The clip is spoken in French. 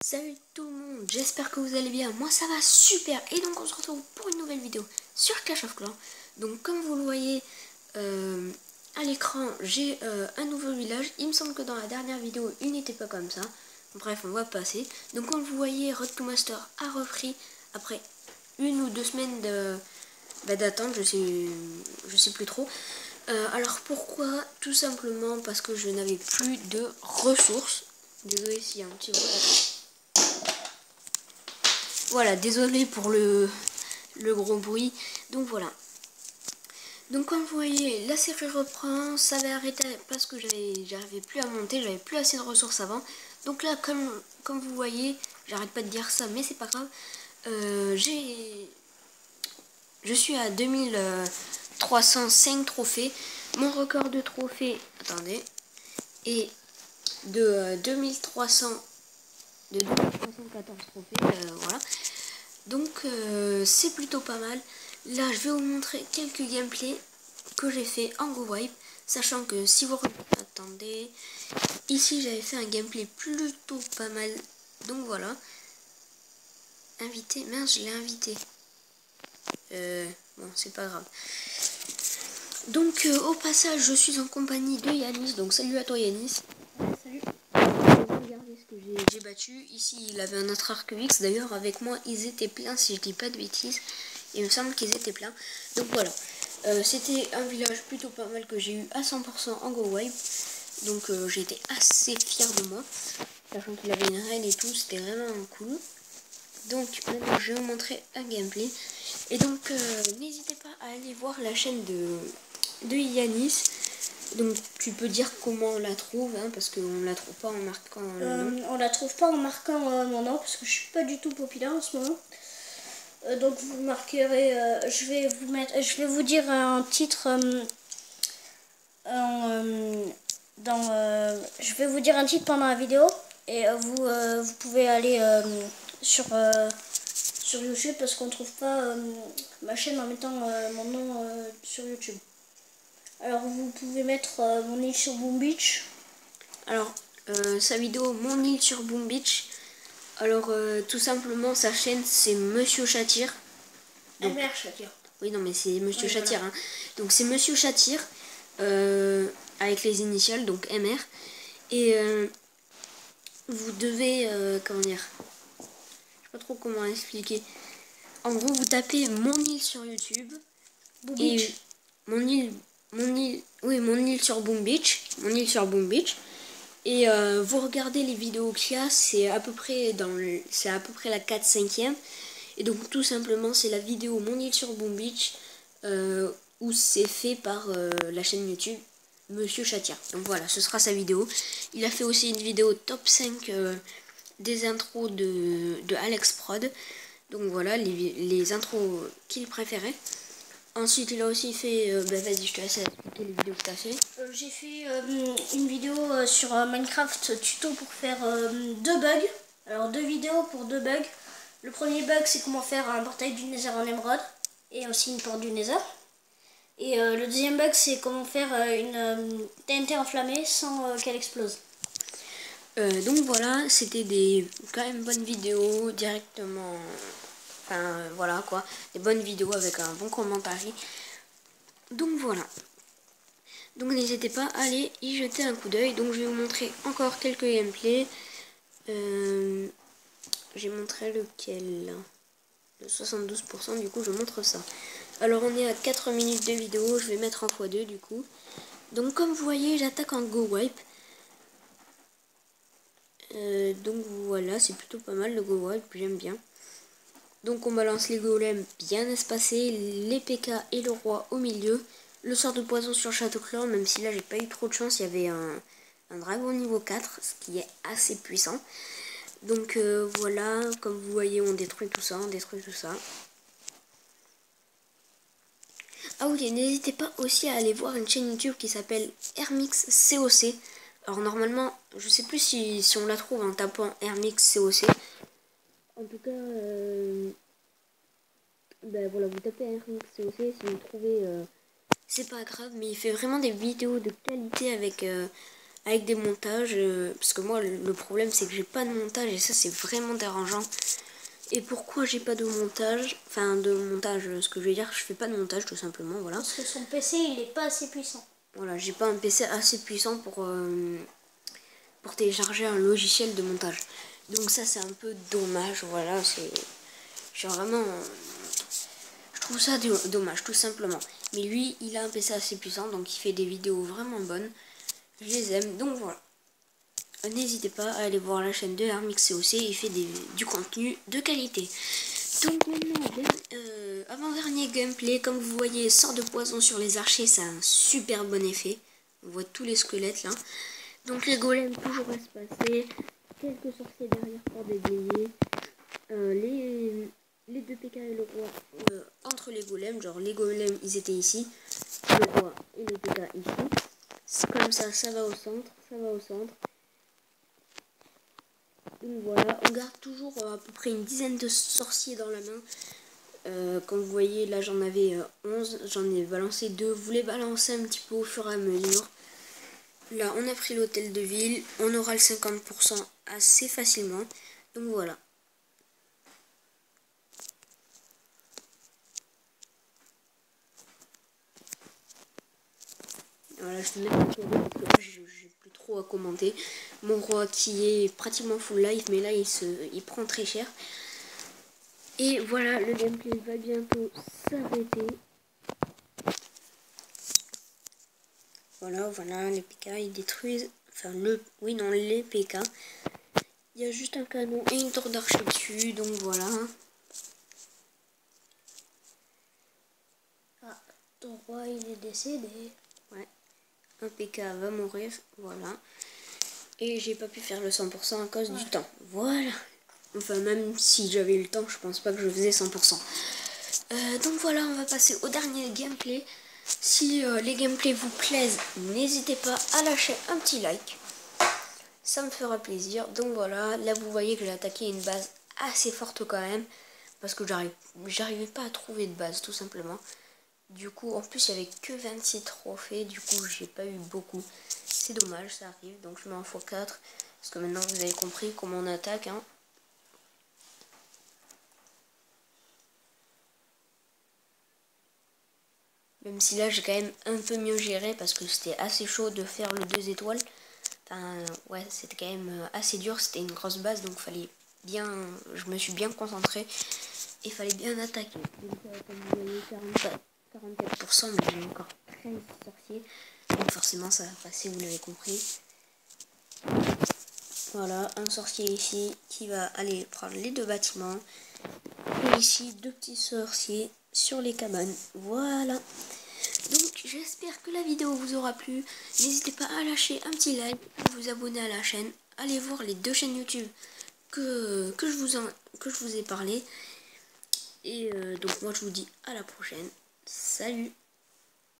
Salut tout le monde, j'espère que vous allez bien, moi ça va super. Et donc on se retrouve pour une nouvelle vidéo sur Clash of Clans. Donc comme vous le voyez à l'écran, j'ai un nouveau village. Il me semble que dans la dernière vidéo il n'était pas comme ça. Bref, on va passer. Donc comme vous voyez, Road to Master a repris après 1 ou 2 semaines d'attente, je sais plus trop. Alors pourquoi? Tout simplement parce que je n'avais plus de ressources. Désolé s'il y a un petit bruit. Voilà, désolé pour le gros bruit. Donc voilà. Donc comme vous voyez, la série reprend. Ça avait arrêté parce que j'arrivais plus à monter. J'avais plus assez de ressources avant. Donc là, comme vous voyez, j'arrête pas de dire ça, mais c'est pas grave. Je suis à 2305 trophées. Mon record de trophées, attendez, est de 2314 trophées. Voilà. Donc c'est plutôt pas mal. Là je vais vous montrer quelques gameplays que j'ai fait en Go Wipe. Sachant que si vous attendez, ici j'avais fait un gameplay plutôt pas mal. Donc voilà. Invité, mince je l'ai invité. Bon c'est pas grave. Donc au passage je suis en compagnie de Yanis. Donc salut à toi Yanis. Salut. Regardez ce que j'ai battu. Ici, il avait un autre arc X. D'ailleurs, avec moi, ils étaient pleins, si je dis pas de bêtises. Il me semble qu'ils étaient pleins. Donc voilà. C'était un village plutôt pas mal que j'ai eu à 100% en Go Wipe. Donc j'ai été assez fier de moi. Sachant qu'il avait une reine et tout. C'était vraiment cool. Donc maintenant, je vais vous montrer un gameplay. Et donc, n'hésitez pas à aller voir la chaîne de Yanis. Donc tu peux dire comment on la trouve, hein, parce qu'on la trouve pas en marquant le nom. On la trouve pas en marquant mon nom, parce que je suis pas du tout populaire en ce moment. Donc vous marquerez, je vais vous dire un titre je vais vous dire un titre pendant la vidéo, et vous pouvez aller sur YouTube, parce qu'on trouve pas ma chaîne en mettant mon nom sur YouTube. Alors vous pouvez mettre mon île sur Boom Beach. Alors sa vidéo Mon île sur Boom Beach. Alors tout simplement sa chaîne c'est Monsieur Chatir. Donc, MR Chatir. Oui non mais c'est Monsieur Chatir. Voilà. Hein. Donc c'est Monsieur Chatir avec les initiales donc MR. Et vous devez comment dire, je sais pas trop comment expliquer. En gros vous tapez Mon île sur YouTube. Boom Et Beach. Mon île sur Boom Beach. Mon île sur Boom Beach. Et vous regardez les vidéos qu'il y a, c'est à peu près la 4/5e. Et donc tout simplement c'est la vidéo Mon île sur Boom Beach où c'est fait par la chaîne YouTube Monsieur Chatir. Donc voilà, ce sera sa vidéo. Il a fait aussi une vidéo top 5 des intros de Alex Prod. Donc voilà, les intros qu'il préférait. Ensuite, il a aussi fait... vas-y, je te laisse expliquer les vidéos que tu as fait. J'ai fait une vidéo sur Minecraft tuto pour faire 2 bugs. Alors 2 vidéos pour 2 bugs. Le premier bug, c'est comment faire un portail du Nether en émeraude. Et aussi une porte du Nether. Et le deuxième bug, c'est comment faire une TNT enflammée sans qu'elle explose. Donc voilà, c'était des quand même bonnes vidéos directement... Enfin, voilà quoi. Des bonnes vidéos avec un bon commentaire. Donc voilà. Donc n'hésitez pas à aller y jeter un coup d'œil. Donc je vais vous montrer encore quelques gameplays. J'ai montré lequel? Le 72%, du coup je montre ça. Alors on est à 4 minutes de vidéo, je vais mettre en x2 du coup. Donc comme vous voyez, j'attaque en Go Wipe. Donc voilà, c'est plutôt pas mal le Go Wipe, j'aime bien. Donc on balance les golems bien espacés, les PK et le roi au milieu. Le sort de poison sur Château Clan, même si là j'ai pas eu trop de chance, il y avait un dragon niveau 4, ce qui est assez puissant. Donc voilà, comme vous voyez, on détruit tout ça, Ah oui, n'hésitez pas aussi à aller voir une chaîne YouTube qui s'appelle Hermix COC. Alors normalement, je sais plus si on la trouve en tapant Hermix COC. En tout cas, voilà, vous tapez Hermix COC, si vous trouvez, c'est pas grave, mais il fait vraiment des vidéos de qualité avec avec des montages, parce que moi le problème c'est que j'ai pas de montage et ça c'est vraiment dérangeant. Et pourquoi j'ai pas de montage, enfin de montage, ce que je veux dire, je fais pas de montage tout simplement, voilà. Parce que son PC il est pas assez puissant. Voilà, j'ai pas un PC assez puissant pour télécharger un logiciel de montage. Donc ça c'est un peu dommage, voilà, je vraiment, je trouve ça dommage tout simplement. Mais lui il a un PC assez puissant donc il fait des vidéos vraiment bonnes, je les aime, donc voilà. N'hésitez pas à aller voir la chaîne de RMixCOC, il fait du contenu de qualité. Donc maintenant, avant-dernier gameplay, comme vous voyez, sort de poison sur les archers, ça a un super bon effet. On voit tous les squelettes là. Donc les golems toujours espacés, quelques sorciers derrière pour déblayer. Les deux PK et le roi entre les golems, genre les golems ils étaient ici, le roi et les PK ici. Comme ça va au centre, ça va au centre. Donc voilà, on garde toujours à peu près une dizaine de sorciers dans la main. Comme vous voyez, là j'en avais 11, j'en ai balancé 2. Vous les balancez un petit peu au fur et à mesure. Là, on a pris l'hôtel de ville, on aura le 50% assez facilement. Donc voilà. Voilà, je te mets parce que là, j'ai plus trop à commenter. Mon roi qui est pratiquement full life, mais là il prend très cher. Et voilà, le gameplay va bientôt s'arrêter. Voilà, les PK ils détruisent, enfin les PK. Il y a juste un canon et une tour d'archer dessus, donc voilà. Ah, ton roi il est décédé. Ouais, un PK va mourir, voilà. Et j'ai pas pu faire le 100% à cause du temps, voilà. Enfin, même si j'avais eu le temps, je pense pas que je faisais 100%. Donc voilà, on va passer au dernier gameplay. Si les gameplays vous plaisent, n'hésitez pas à lâcher un petit like. Ça me fera plaisir. Donc voilà, là vous voyez que j'ai attaqué une base assez forte quand même. Parce que j'arrivais pas à trouver de base tout simplement. Du coup, en plus il n'y avait que 26 trophées. Du coup, j'ai pas eu beaucoup. C'est dommage, ça arrive. Donc je mets en x4. Parce que maintenant vous avez compris comment on attaque. Hein. Même si là j'ai quand même un peu mieux géré parce que c'était assez chaud de faire le 2 étoiles. Enfin ouais, c'était quand même assez dur, c'était une grosse base donc fallait bien, je me suis bien concentré et fallait bien attaquer. Donc comme vous voyez 44%, mais j'ai encore 13 sorciers. Donc forcément ça va passer, vous l'avez compris. Voilà, un sorcier ici qui va aller prendre les 2 bâtiments. Et ici 2 petits sorciers sur les cabanes. Voilà. Donc j'espère que la vidéo vous aura plu. N'hésitez pas à lâcher un petit like, à vous abonner à la chaîne. Allez voir les 2 chaînes YouTube que je vous ai parlé. Et donc moi je vous dis à la prochaine. Salut!